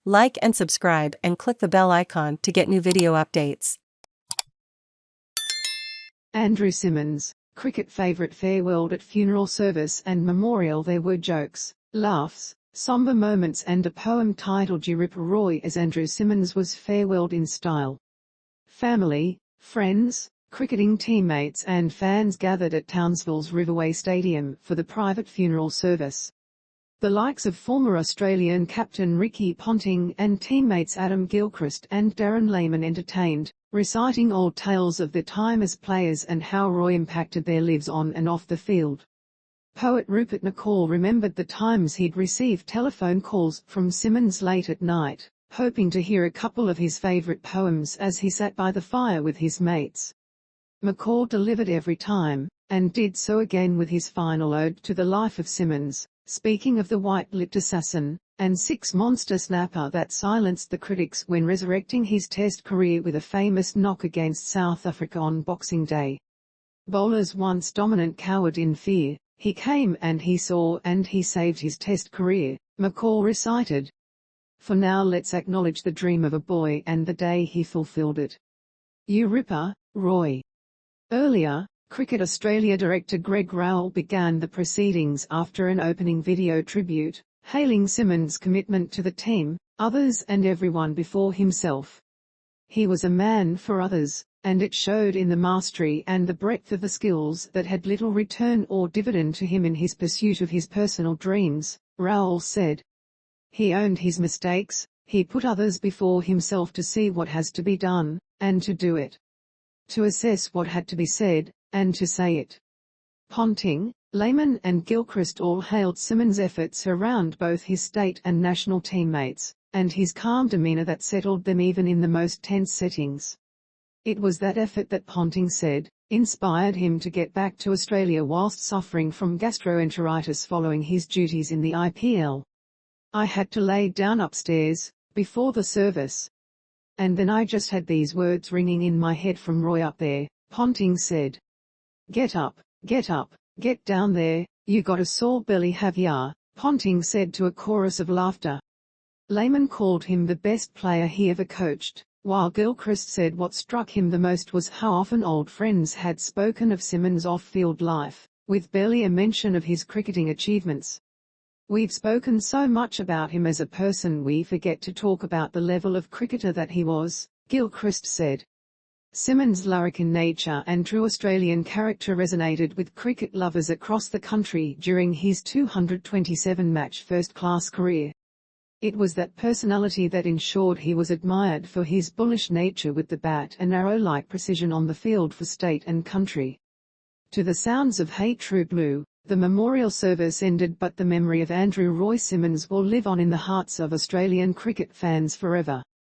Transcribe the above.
Like and subscribe and click the bell icon to get new video updates. Andrew Symonds, cricket favourite farewelled at funeral service and memorial. There were jokes, laughs, sombre moments and a poem titled Rupert Roy as Andrew Symonds was farewelled in style. Family, friends, cricketing teammates and fans gathered at Townsville's Riverway Stadium for the private funeral service. The likes of former Australian captain Ricky Ponting and teammates Andrew Gilchrist and Darren Lehman entertained, reciting old tales of their time as players and how Roy impacted their lives on and off the field. Poet Rupert McCall remembered the times he'd received telephone calls from Symonds late at night, hoping to hear a couple of his favourite poems as he sat by the fire with his mates. McCall delivered every time, and did so again with his final ode to the life of Symonds, speaking of the white-lipped assassin and six-monster snapper that silenced the critics when resurrecting his Test career with a famous knock against South Africa on Boxing Day. Bowlers once dominant cowered in fear, he came and he saw and he saved his Test career, McCall recited. For now let's acknowledge the dream of a boy and the day he fulfilled it. You Ripper, Roy. Earlier, Cricket Australia director Greg Rowell began the proceedings after an opening video tribute, hailing Symonds' commitment to the team, others and everyone before himself. He was a man for others, and it showed in the mastery and the breadth of the skills that had little return or dividend to him in his pursuit of his personal dreams, Rowell said. He owned his mistakes, he put others before himself to see what has to be done, and to do it. To assess what had to be said, and to say it. Ponting, Lehman and Gilchrist all hailed Symonds' efforts around both his state and national teammates, and his calm demeanour that settled them even in the most tense settings. It was that effort that Ponting said, inspired him to get back to Australia whilst suffering from gastroenteritis following his duties in the IPL. I had to lay down upstairs, before the service. And then I just had these words ringing in my head from Roy up there, Ponting said. Get up, get down there, you got a sore belly have ya, Ponting said to a chorus of laughter. Lehman called him the best player he ever coached, while Gilchrist said what struck him the most was how often old friends had spoken of Symonds' off-field life, with barely a mention of his cricketing achievements. We've spoken so much about him as a person we forget to talk about the level of cricketer that he was, Gilchrist said. Symonds' larrikin nature and true Australian character resonated with cricket lovers across the country during his 227-match first-class career. It was that personality that ensured he was admired for his bullish nature with the bat and arrow-like precision on the field for state and country. To the sounds of Hey True Blue, the memorial service ended, but the memory of Andrew Roy Symonds will live on in the hearts of Australian cricket fans forever.